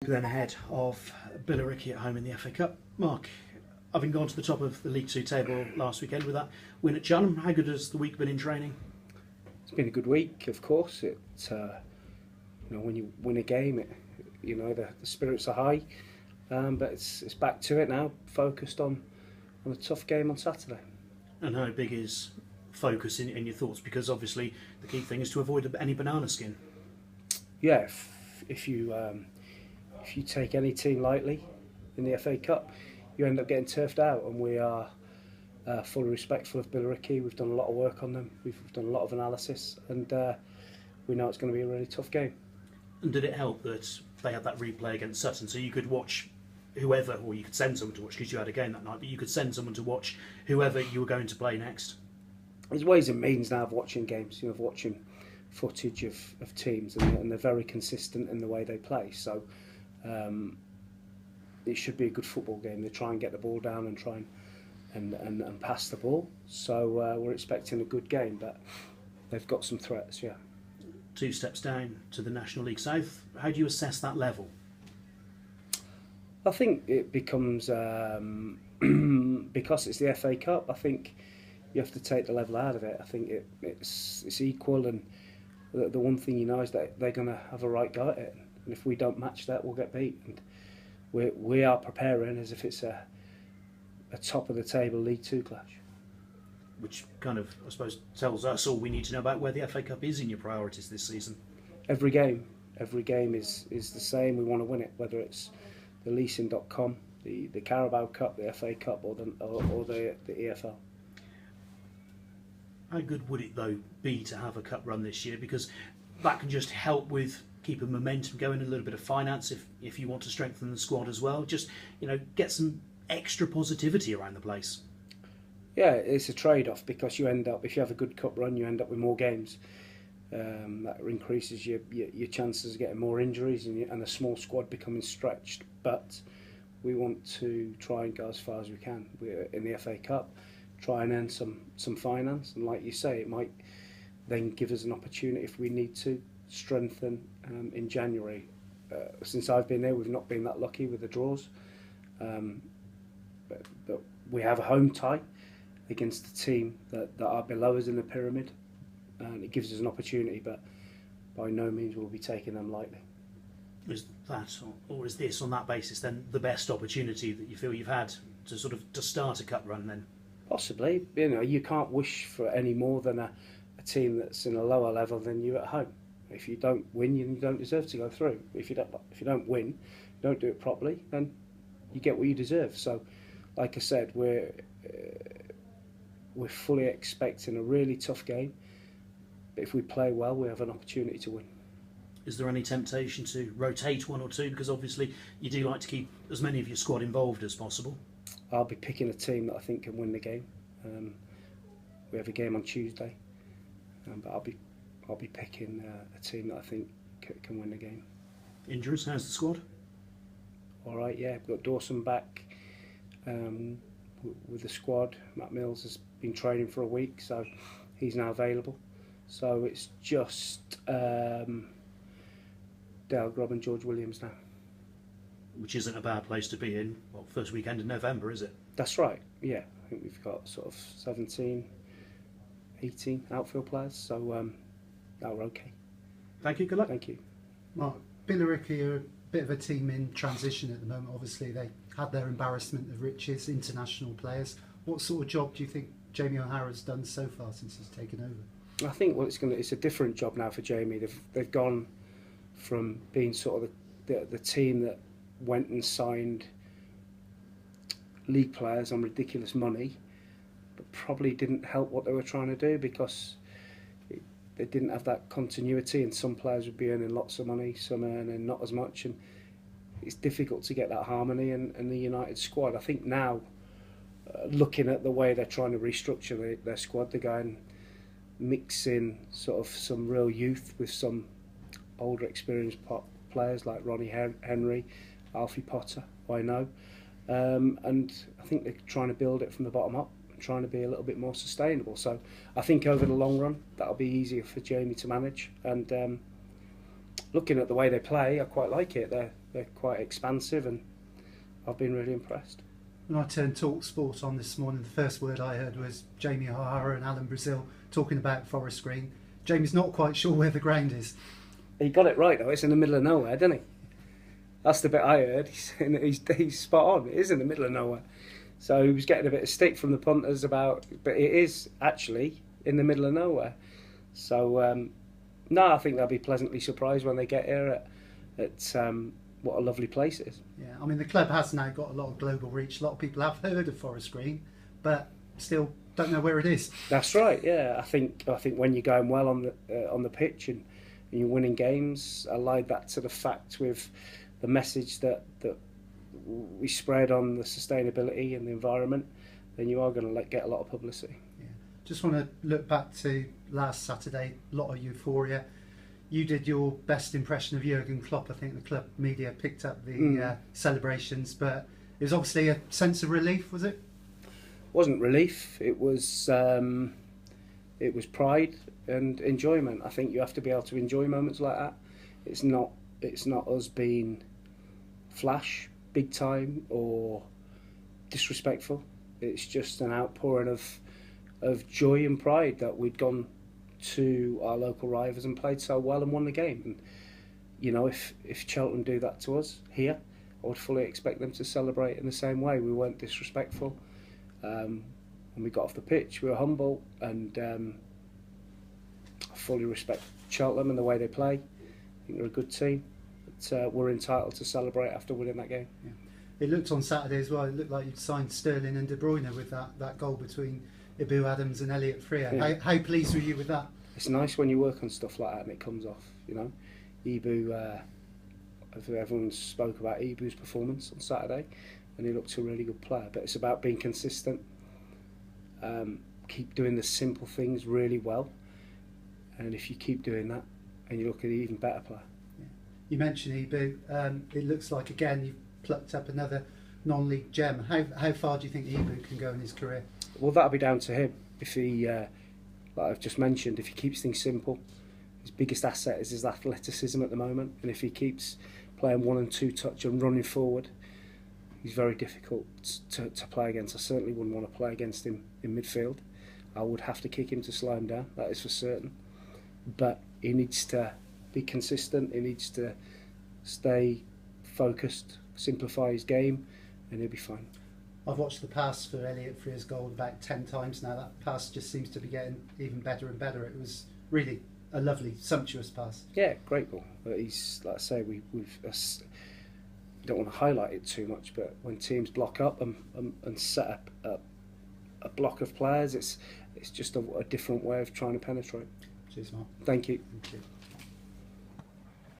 then ahead of Billericay at home in the FA Cup. Mark, having gone to the top of the League Two table last weekend with that win at Cheltenham, how good has the week been in training? It's been a good week, of course. When you win a game, the spirits are high, but it's back to it now, focused on a tough game on Saturday. And how big is focus in your thoughts? Because obviously the key thing is to avoid any banana skin. Yeah, if you take any team lightly in the FA Cup, you end up getting turfed out, and we are fully respectful of Billericay. We've done a lot of work on them, we've done a lot of analysis, and we know it's going to be a really tough game. And did it help that they had that replay against Sutton, so you could watch whoever, or you could send someone to watch because you had a game that night, but you could send someone to watch whoever you were going to play next? There's ways and means now of watching games, of watching footage of teams, and they're very consistent in the way they play. So it should be a good football game. They try and get the ball down and try and pass the ball. So we're expecting a good game, but they've got some threats, yeah. 2 steps down to the National League South. How do you assess that level? I think it becomes, because it's the FA Cup, I think you have to take the level out of it. I think it's equal, and the one thing you know is that they're going to have a right go at it. And if we don't match that, we'll get beat. And we are preparing as if it's a top of the table League Two clash. Which kind of, I suppose, tells us all we need to know about where the FA Cup is in your priorities this season. Every game is the same. We want to win it, whether it's the leasing.com, the Carabao Cup, the FA Cup, or the EFL. How good would it though be to have a cup run this year? Because that can just help with keeping momentum going, a little bit of finance if you want to strengthen the squad as well. Just get some extra positivity around the place. Yeah, it's a trade-off, because you end up, if you have a good cup run, you end up with more games. That increases your chances of getting more injuries and a small squad becoming stretched. But we want to try and go as far as we can. We're in the FA Cup, try and earn some finance, and like you say, it might then give us an opportunity if we need to strengthen in January. Since I've been there, we've not been that lucky with the draws, but we have a home tie against a team that are below us in the pyramid, and it gives us an opportunity, but by no means will we be taking them lightly. Is that, or is this, on that basis, then the best opportunity that you feel you've had to start a cup run then? Possibly. You can't wish for any more than a team that's in a lower level than you at home. If you don't win, you don't deserve to go through. If you don't win, you don't do it properly, then you get what you deserve. So, like I said, we're fully expecting a really tough game, but if we play well, we have an opportunity to win. Is there any temptation to rotate one or two? Because obviously you do like to keep as many of your squad involved as possible. I'll be picking a team that I think can win the game. We have a game on Tuesday, but I'll be picking a team that I think can win the game. Injuries? How's the squad? All right, yeah. We've got Dawson back with the squad. Matt Mills has been training for a week, so he's now available. So it's just Dale Grubb and George Williams now. Which isn't a bad place to be in, first weekend in November, is it? That's right, yeah. I think we've got sort of 17, 18 outfield players, so now we're okay. Thank you, good luck. Thank you. Mark, Billericay are a bit of a team in transition at the moment. Obviously, they had their embarrassment of riches, international players. What sort of job do you think Jamie O'Hara's done so far since he's taken over? I think it's a different job now for Jamie. They've gone from being sort of the team that went and signed league players on ridiculous money, but probably didn't help what they were trying to do, because they didn't have that continuity, and some players would be earning lots of money, some earning not as much, and it's difficult to get that harmony in the United squad. I think now, looking at the way they're trying to restructure their squad, they're going mixing sort of some real youth with some older experienced players like Ronnie Henry, Alfie Potter, I know, and I think they're trying to build it from the bottom up, trying to be a little bit more sustainable. So I think over the long run that'll be easier for Jamie to manage, and looking at the way they play, I quite like it. They're They're quite expansive, and I've been really impressed. When I turned Talk Sport on this morning, the first word I heard was Jamie O'Hara and Alan Brazil talking about Forest Green. Jamie's not quite sure where the ground is. He got it right though. It's in the middle of nowhere, didn't he? That's the bit I heard. He's spot on. It is in the middle of nowhere. So he was getting a bit of stick from the punters about, but it is actually in the middle of nowhere. So no, I think they'll be pleasantly surprised when they get here at what a lovely place it is. Yeah, I mean the club has now got a lot of global reach. A lot of people have heard of Forest Green, but still don't know where it is. That's right. Yeah, I think when you're going well on the pitch and you're winning games, allied that to the fact with the message that we spread on the sustainability and the environment, then you are going to get a lot of publicity. Yeah. Just want to look back to last Saturday. A lot of euphoria. You did your best impression of Jurgen Klopp. I think the club media picked up the celebrations, but it was obviously a sense of relief, was it? Wasn't relief. It was pride and enjoyment. I think you have to be able to enjoy moments like that. It's not us being flash, big time, or disrespectful. It's just an outpouring of joy and pride that we'd gone to our local rivals and played so well and won the game. And you know, if Cheltenham do that to us here, I would fully expect them to celebrate in the same way. We weren't disrespectful. When we got off the pitch, we were humble, and I fully respect Cheltenham and the way they play. I think they're a good team. But we're entitled to celebrate after winning that game. Yeah. It looked on Saturday as well. It looked like you'd signed Sterling and De Bruyne with that goal between Ibu Adams and Elliot Freer. Yeah. How pleased were you with that? It's nice when you work on stuff like that and it comes off. You know, Ibu. I think everyone spoke about Ibu's performance on Saturday, and he looked a really good player. But it's about being consistent. Keep doing the simple things really well, and if you keep doing that, and you look at an even better player. Yeah. You mentioned Ibu. It looks like again you've plucked up another non-league gem. How far do you think Ibu can go in his career? Well, that'll be down to him. If he, like I've just mentioned, if he keeps things simple, his biggest asset is his athleticism at the moment, and if he keeps playing 1 and 2 touch and running forward, he's very difficult to play against. I certainly wouldn't want to play against him in midfield. I would have to kick him to slow him down, that is for certain. But he needs to be consistent, he needs to stay focused, simplify his game, and he'll be fine. I've watched the pass for Elliot Freer's goal about 10 times now. That pass just seems to be getting even better and better. It was really a lovely, sumptuous pass. Yeah, great goal. But he's, like I say, we've don't want to highlight it too much, but when teams block up and set up a block of players, it's just a different way of trying to penetrate. Cheers, Mark. Thank you. Thank you.